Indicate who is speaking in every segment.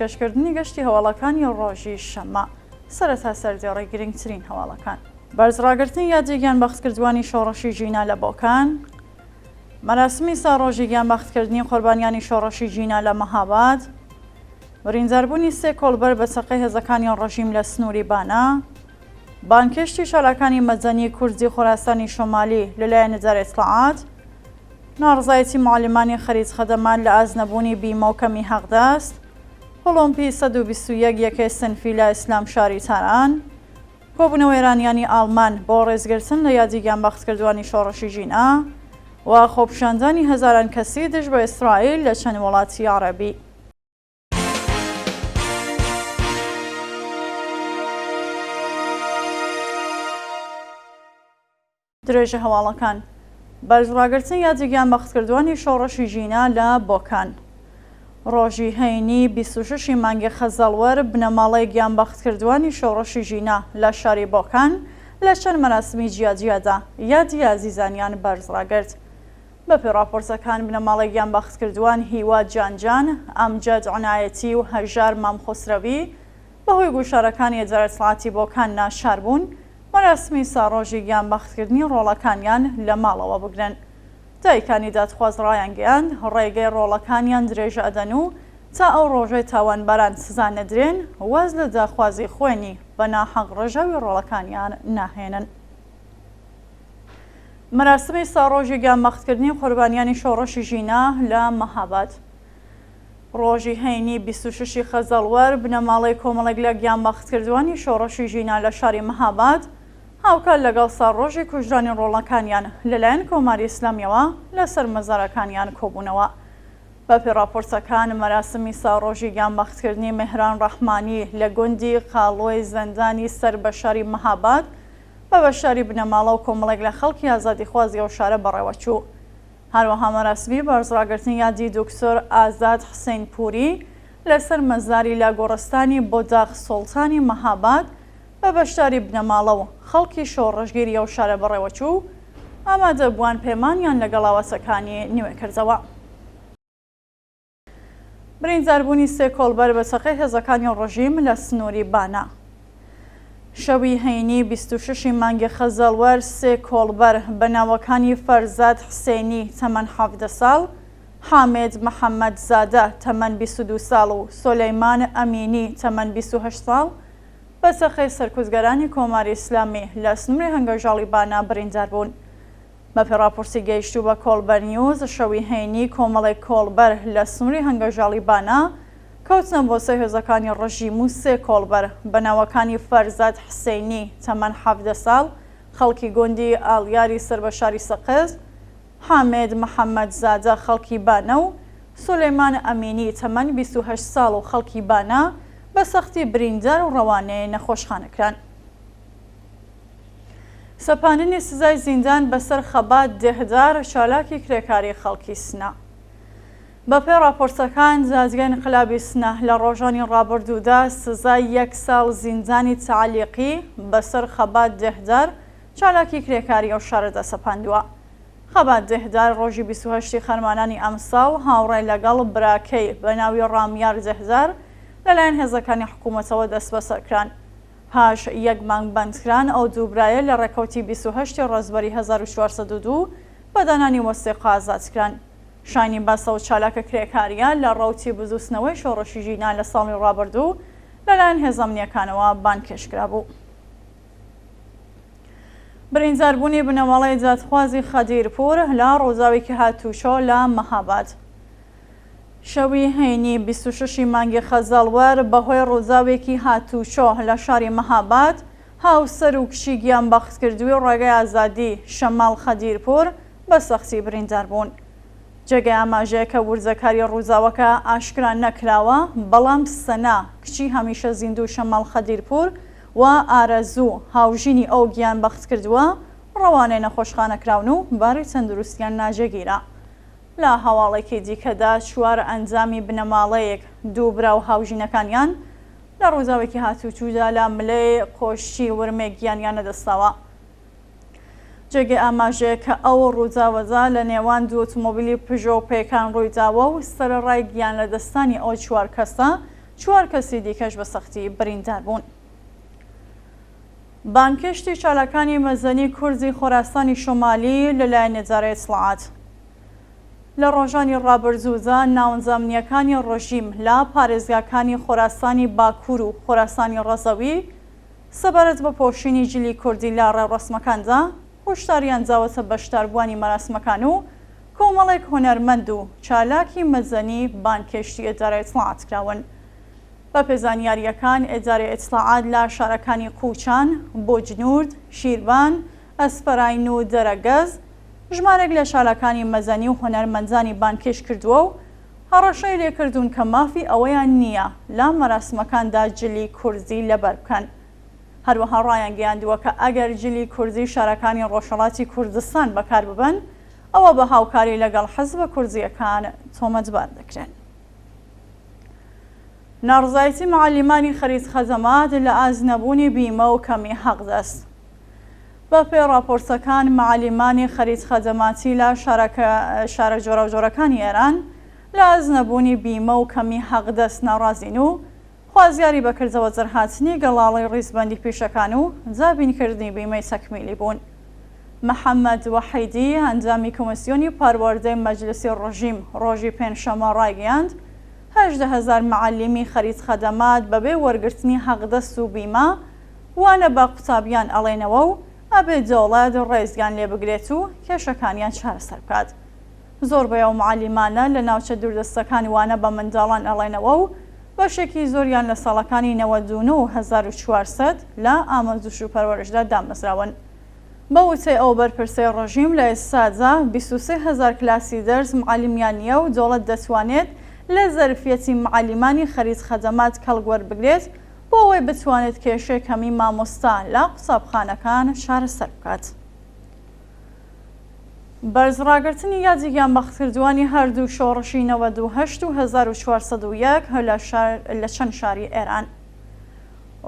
Speaker 1: کەشکردنی گەشتی هەواڵەکانی ڕۆژی شەمە سەرەتا سەردێڕی گرنگترین هەواڵەکان بەرزڕاگرتنی یادی گیانبەختکردوانی شۆڕەشی ژینا لە بۆکان، مەراسمی ساڕۆژی گیانبەختکردنی قوربانیانی شۆڕەشی ژینا لە مەهاباد، برینداربوونی سێ کۆڵبەر بە چەقەی هێزەکانی ڕژیم لە سنووری بانە، بانکێشتی شارەکانی مەدەنی کوردی خۆراسانی شۆمالی لەلایەن نزار ئیسلاحات، ناڕزایەتی معلمانی خەریج خەدەمان لە ئازنەبوونی بیمە و کەمی حەقدەست، ئۆلۆمپی 121 یەکەی سنفی لە ئیسلام شاری تاران، کۆبوونەوەی ئێرانیانی ئاڵمان بۆ ڕێزگرتن لە یادی گیانبەختکردوانی شۆڕەشی ژینا و خۆپیشاندانی هەزاران کەسی دژ بە ئیسرائیل لە چەند وڵاتی عەرەبی. درێژە هەواڵەکان بەرزڕاگرتن یادی گیانبەختکردوانی شۆڕەشی ژینا لە بۆکان. ڕۆژی هەینی 26 مانگی خەزەڵوەر بنەماڵەی گیانبەختکردوانی شۆڕەشی ژینا لە شاری بۆکان لە چەند مەراسمی جیاجیادا یادی ئازیزانیان بەرزڕاگرت. بەپێی راپۆرتەکان بنەماڵەی گیانبەختکردوان هیوا جانجان، ئەمجەد عنایەتی و هەژار مامخۆسرەوی بەهۆی گوشارەکانی ئیدارەی دەسەڵاتی بۆکان ناچار بوون مەراسمی ساڕۆژی گیانبەختکردنی ڕۆڵەکانیان لە ماڵەوە بگرن. دایکانی دادخواز ڕایانگەیاند ڕێگەی ڕۆڵەکانیان درێژە ئەدەن و تا ئەو ڕۆژەی تاوانباران سزا نەدرێن واز لە داخوازی خوێنی بە ناحەق ڕێژاوی ڕۆڵەکانیان ناهێنن. مەراسمی ساڕۆژی گیانبەختکردنی قوربانیانی شۆڕەشی ژینا لە مەهاباد. ڕۆژی هەینی 26 خەزەڵوەر بنەماڵەی کۆمەڵێک لە گیانبەختکردوانی شۆڕەشی ژینا لە شاری مەهاباد هاوکات لەگەڵ ساڕۆژی کوژرانی ڕۆڵەکانیان لەلایەن کۆماری ئیسلامیەوە لەسەر مەزارەکانیان کۆبوونەوە. بەپێی راپۆرتەکان مەراسمی ساڕۆژی گیانبەختکردنی مێهران ڕەحمانی لە گوندی قاڵۆی زەندانی سەر بە شاری مەهاباد بە بەشداری بنەماڵە و کۆمەڵێک لە خەڵکی ئازادیخوازی ئەو شارە بەڕێوەچوو. هەروەها مەراسمی بەرزڕاگرتنی یادی دکتۆر ئازاد حسێنپوری لەسەر مەزاری لە گۆڕستانی بۆداغ سوڵتانی مەهاباد بە بەشداری بنەماڵە و خەڵکی شۆڕەشگیری ئەو شارە بەڕێوەچوو ئامادەبووان پەیمانیان لەگەڵ هاوسەکانی نوێ کردەوە. برینداربوونی سێ کۆڵبەر بە چەقەی هێزەکانی ڕژیم لە سنووری بانە. شەوی هەینی 26 مانگی خەزەڵوەر سێ کۆڵبەر بە ناوەکانی فەرزاد حسێنی تەمەن 17 ساڵ، حامێد محەممەد زادە تەمەن 22 ساڵ و سۆلەیمان ئەمینی تەمەن 28 ساڵ بە چەقەی سەرکوزگەرانی کۆماری ئیسلامی لە سنووری هەنگەوژاڵی بانە بریندار بوون. بەپێی راپۆرتی گەیشتوو بە کۆڵبەر نیوز شەوی هەینی کۆمەڵێک کۆڵبەر لە سنووری هەنگەوژاڵی بانە کەوتنە بۆ سێ هێزەکانی ڕژیم و سێ کۆڵبەر بە ناوەکانی فەرزاد حسێنی تەمەن 17 ساڵ خەڵکی گوندی ئاڵیاری سەر بە شاری سەقز، حامێد محەممەد زادە خەڵکی بانە و سولەیمان ئەمینی تەمەن 28 ساڵ و خەڵکی بانە بە سەختی بریندار و ڕەوانەیە نەخۆشخانەکران. سەپاندنی سزای زیندان بەسەر خەبات دێهدار چالاکی کرێکاری خەڵکی سنە. بەپێی راپۆرتەکان زانجگای انقلابی سنە لە ڕۆژانی ڕابردوودا سزای 1 ساڵ زیندانی تەعەلیقی بەسەر خەبات دێهدار چالاکی کرێکاری ئەو شارەدا سەپاندووە. خەبات دێهدار ڕۆژی 28 خەرمانانی ئەم ساڵ هاوڕێ لەگەڵ براکەی بە ناوی ڕامیار دێهدار لەلایەن هێزەکانی حکوومەتەوە دەست بەسەرکران. پاش 1 مانگ بەندکران ئەو دووبرایە لە ڕێکەوتی 28 ڕۆژبەری 1402 بە دانانی وەستێقە ئازادکران. شانی باسە و چالاکە کرێکاریە لە ڕەوتی بزوسنەوەی شۆڕەشی ژینا لە ساڵی ڕابردوو لەلایەن هێزە ئەمنیەکانەوە بانکێشکرا بوو. برینداربوونی بنەماڵەی دادخوازی خەدیرپور لە ڕۆژاوێکی هاتووچۆ لە مەهاباد. شەوی هەینی 26 مانگی خەزەڵوەر بەهۆی ڕۆژاوێکی هاتووچۆ لە شاری مەهاباد هاوسەر و کشی گیانبەختکردووی ڕێگەی ئازادی شەماڵ خەدیرپور بە سەختی بریندار بوون. جێگەی ئاماژەیە کە وردەکاری ڕووزاوەکە ئاشکرا نەکراوە، بەڵام سەنا کچی هەمیشە زیندوو شەماڵ خەدیرپور و ئارەزوو هاوژینی ئەو گیانبەختکردووە ڕەوانەی نەخۆشخانەکراون و باری تەندروستیان ناجێگیرە. لە هەواڵێکی دیکەدا چوار ئەنجامی بنەماڵەیەک دوو برا و هاوژینەکانیان لە ڕۆژاوێکی هاتووچوودا لە ملەی قۆشتی ورمێک گیانیان نەدەستاوە. جێگەی ئاماژەیە کە ئەو ڕووداوەدا لە نێوان دوو ئۆتۆمۆبیلی پژۆ پێکان ڕوویداوە و سەرەڕای گیان لە دەستانی ئەو چوار کەسە 4 کەسی دیکەش بە سەختی بریندار بوون. بانکشتی چالاکانی مەزەنی کورزی خۆراسانی شۆمالی لەلایەن نێزارەی ئیسلاحات لە ڕۆژانی ڕابردوودا ناوەندزانیەکانی ڕۆژیم لە پارێزگاکانی خۆراسانی باکوور و خۆراسانی ڕەزەوی سەبارەت بە پۆشینی جلی کوردی لە ڕێڕەسمەکاندا هۆشداریان داوەتە بەشداربوانی مەراسمەکان و کۆمەڵێک هونەرمەند و چالاکی مەزەنی بانکشتی ئیدارەی ئیسلاحات کراون. بە پێزانیاریەکان ئیدارەی ئیسلاحات لە شارەکانی قوچان، بۆجنورد، شیروان، ئەسپەراین و دەرەگەز ژمارەك لە شارەکانی مەزەنی و هونەرمەندانی بانکێش کردووە و هەڕەشەی لێکردوون کە مافی ئەوەیان نییە لە مەراسمەکاندا جلی کوردی لەبەر بکەن. هەروەها ڕایان گەیاندووە کە ئەگەر جلی کوردی شارەکانی ڕۆژهەڵاتی کوردستان بەکار ببەن ئەوە بە هاوکاری لەگەڵ حیزبە کوردیەکان تۆمەتبار دەکرێن. ناڕزایەتی معەلیمانی خەریت خەزەمات لە ئازنەبوونی بیمە و کەمی حەقدەست. بە پێی راپۆرتەکان معەلیمانی خەریت خەزەماتی لە شارە جۆرەوجۆرەکانی ئێران لە ئازنەبوونی بیمە و کەمی حەقدەست ناڕازین و خوازیاری بەکردەوە جەرهاتنی گەڵاڵی ڕیزبەندی پیشەکان و جابینکردنی بیمەی تەکمیلی بوون. محەممەد وەحیدی ئەنجامی کۆمسیۆنی پاروەردەی مەجلسی ڕۆژیم ڕۆژی پێنجشەمە ڕایگەیاند 18,000 معەلیمی خەریت خەدەمات بەبێ وەرگرتنی حەقدەست و بیمە وانە بە قوتابیان ئەڵێنەوە و ئەبێ دەوڵەت ڕێزگیان لێ بگرێت و کێشەکانیان چارەسەر بکات. زۆربەی ئەو معەلیمانە لە ناوچە دووردەستەکانی وانە بە منداڵان ئەڵێنەوە و بەشێکی زۆریان لە ساڵەکانی 1992 و 1400 لە ئامۆزش و پەروەردەشدا دامەزراون. بە وتەی ئەو بەرپرسەی ڕۆژیم لە ئێستادا 23,000 کلاسی دەرس معەلیمیان نییە و دەوڵەت دەتوانێت لە زەرفیەتی معەلیمانی خەریت خەدەمات کەڵگوەربگرێت بۆ ئەوەی بتوانێت کێشەی کەمی مامۆستا لە قوتابخانەکان چارەسەر بکات. بەرزڕاگرتنی یادی گیانبەختکردووانی هەردوو شۆڕشی 98 و 1401 لە چەند شاری ئێران.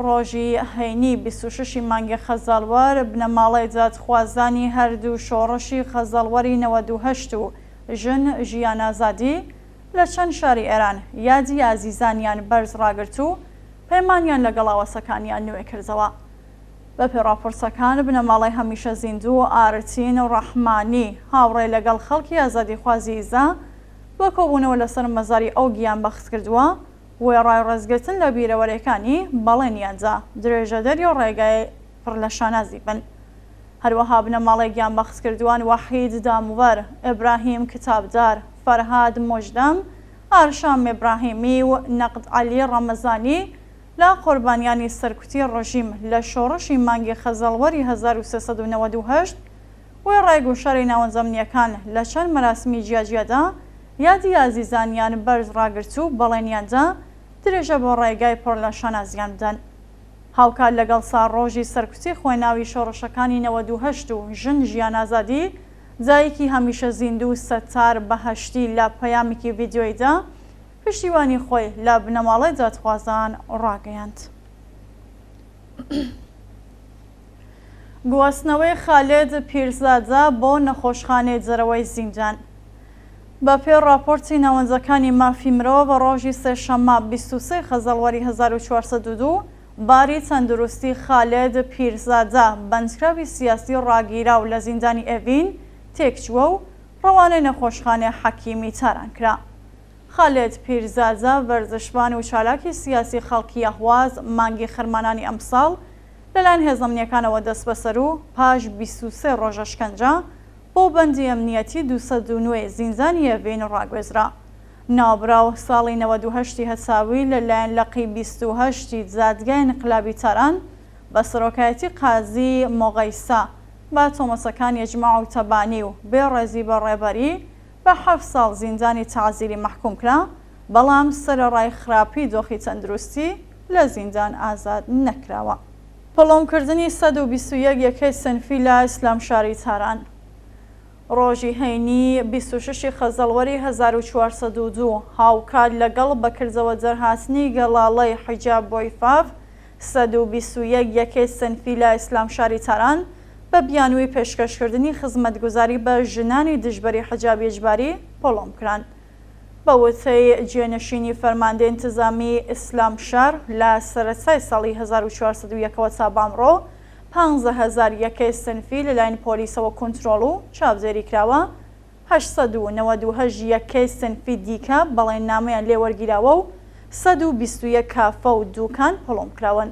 Speaker 1: ڕۆژی هەینی 26 مانگی خەزاڵوەر بنەماڵەی دادخوازانی هەردوو شۆڕشی خەزاڵوەری 98 و ژن ژیان ئازادی لە چەند شاری ئێران یادی ئازیزانیان بەرزڕاگرت و پەیمانیان لەگەڵ ئاوەسەکانیان نوێ کردەوە. بە پێی راپۆرتەکان بنەماڵەی هەمیشە زیندوو ئارتین و ڕەحمانی هاوڕێی لەگەڵ خەڵکی ئازادیخوازی ئیزا بە کۆبوونەوە لەسەر مەزاری ئەو گیانبەخت کردووە وێڕای ڕێزگرتن لە بیرەوەرەکانی بەڵێنیاندا درێژەدەری و ڕێگای پڕ لە شانازی بن. هەروەها بنەماڵەی گیانبەخت کردووان وەحید داموەر، ئیبراهیم کتابدار، فەرهاد مۆژدەم، ئارشام ئیبراهیمی و نەقد عەلی ڕەمەزانی لە قوربانیانی سەرکوتی ڕۆژیم لە شۆڕشی مانگی خەزاڵوەری 1398 وی ڕێگوشاری ناوەندزەمنیەکان لە چەند مەراسمی جیاجیادا یادی ئازیزانیان بەرز ڕاگرت و بەڵێنیاندا درێژە بۆ ڕێگای پڕ لە شانازیان بدەن. هاوکات لەگەڵ ساڕۆژی سەرکوتی خوێناوی شۆڕشەکانی 98 و ژن ژیان ئازادی جایەکی هەمیشە زیندوو سەتار بەهەشتی لە پەیامێکی ڤیدیۆیدا پشتیوانی خۆی لە بنەماڵەی دادخوازان ڕاگەیاند. گواستنەوەی خالێد پیرزادە بۆ نەخۆشخانەی جەرەوەی زیندان. بە پێی راپۆرتی ناوەندەکانی مافی مرۆڤ بە ڕۆژی سێشەممە 23 خەزاڵوەری 1402 باری تەندروستی خالێد پیرزادە بەندکراوی سیاسی ڕاگیرا و لە زیندانی ئێڤین تێکچووە و ڕەوانەی نەخۆشخانەی حەکیمی تاران کرا. خالێد پیرزادە وەرزشبان و چالاکی سیاسی خەڵکی ئەهواز مانگی خەرمانانی ئەمساڵ لەلایەن هێزەمنیەکانەوە دەست بەسەر و پاش 23 ڕۆژە شکەنجە بۆ بەندی ئەمنیەتی 209 زیندانی ئێڤین ڕاگوێزرا. ناوبراو ساڵی 98 هەساوی لەلایەن لەقی 28 زادگای انقلابی تاران بە سەرۆکایەتی قازی مۆغەیسا بە تۆمەسەکانی ئیجماع و تەبانی و بێڕێزی بە ڕێبەری بە 7 ساڵ زیندانی تەعزیری محکوم کرا، بەڵام سەرەڕای خراپی دۆخی تەندروستی لە زیندان ئازاد نەکراوە. پەڵۆمکردنی 121 یەکەی سنفی لە ئیسلام شاری تاران. ڕۆژی هەینی 26 خەزاڵوەری 1402 هاوکات لەگەڵ بەکردەوە جەرهاتنی گەڵاڵەی حیجاب بۆی فاف 121 یەکەی سنفی لە ئیسلام شاری تاران بە بیانووی پێشکەشکردنی خزمەتگوزاری بە ژنانی دژبەری حیجابی ئیجباری پۆڵۆم کران. بە وتەی جێنشینی فەرماندەی انتزامی ئیسلام شار لە سەرەتای ساڵی 1401ەوە تا بامڕۆ 15,000 یەکەی سنفی لەلایەن پۆلیسەوە کۆنتڕۆڵ و چاودێری کراوە، 892 یەکەی سنفی دیکە بەڵێننامەیان لێوەرگیراوە و 121 کافە و دووکان پڵۆم کراون.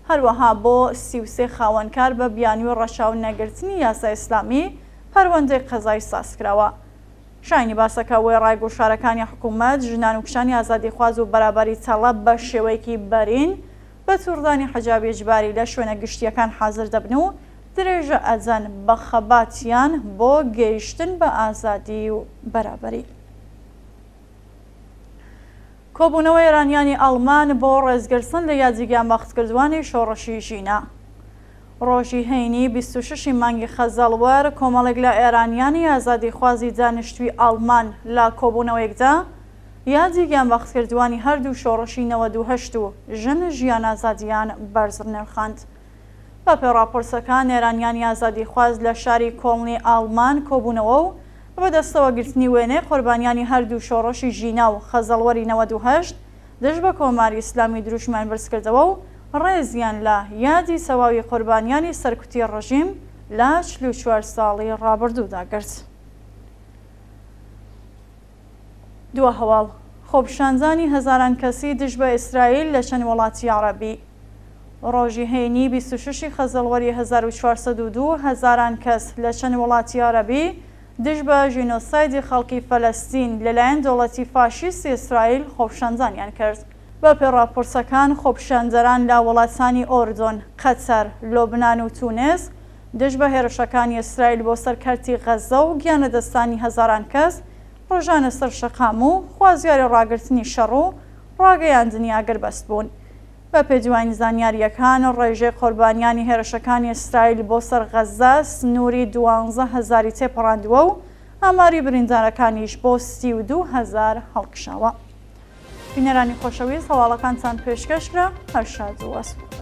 Speaker 1: هەروەها بۆ 33 خاوەنکار بە بیانی و ڕەشاو نەگرتنی یاسای ئیسلامی پەروەندەی قەزای ساز کراوە. شایانی باسەکە وێ ڕایگۆشارەکانی حکوومەت ژنان و کشانی ئازادیخواز و بەرابەری تەڵەب بە شێوەیەکی بەرین بە تووڕدانی حەجابی ئیجباری لە شوێنە گشتیەکان حازر دەبن و درێژە ئەجەن بە خەباتیان بۆ گەیشتن بە ئازادی و بەرابەری. کۆبوونەوەی ئێرانیانی ئەڵمان بۆ ڕێزگرتن لە یادیگیان بەختکردوانی شۆڕەشی ژینە. ڕۆژی هەینی 26 مانگی خەزەڵوەر کۆمەڵێک لە ئێرانیانی ئازادیخوازی دانیشتووی ئەڵمان لە کۆبوونەوەیەکدا یادیگیان بەختکردوانی هەردوو شۆڕەشی 98 و ژن ژیان ئازادیان بەرز نرخاند. بە پێی راپۆرسەکان ئێرانیانی ئازادیخواز لە شاری کۆڵنی ئەڵمان کۆبوونەوە و بەدەستەوە گرتنی وێنەی قوربانیانی هەردوو شۆڕەشی ژینە و خەزەڵوەری 98 دژ بە کۆماری ئیسلامی دروشمان بەرزکردەوە و ڕێزیان لە یادی سەواوی قوربانیانی سەرکوتی ڕژیم لە 44 ساڵی ڕابردوودا گرت. دووە هەواڵ خۆپیشاندانی هەزاران کەسی دژ بە ئیسرائیل لە چەند وڵاتی عەرەبی. ڕۆژی هەینی 26 خەزەڵوەری 1402 هەزاران کەس لە چەند وڵاتی عەرەبی دژ بە ژینۆسایدی خەڵکی فەلەستین لەلایەن دەوڵەتی فاشیستی ئیسرائیل خۆپیشاندانیان کرد. بە پێی راپۆرسەکان خۆپیشاندەران لە وڵاتانی ئۆردۆن، قەتەر، لۆبنان و تونس دژ بە هێرشەکانی ئیسرائیل بۆ سەرکەرتی غەزە و گیانەدەستانی هەزاران کەس ڕۆژانە سەر شەقام و خوازیاری ڕاگررتنی شەڕ و ڕاگەیاندنی ئاگربەست بوون. بە پێدیوانی زانیاریەکان ڕێژەی قوربانیانی هێرشەکانی ئیسرائیل بۆ سەر غەزە سنووری 12,000 تێپەڕاندووە و ئاماری بریندارەکانیش بۆ 32,000 هەڵکشاوە. بینەرانی خۆشەویست هەواڵەکانتان پێشکەشکرا هەر شاد و وەسپ.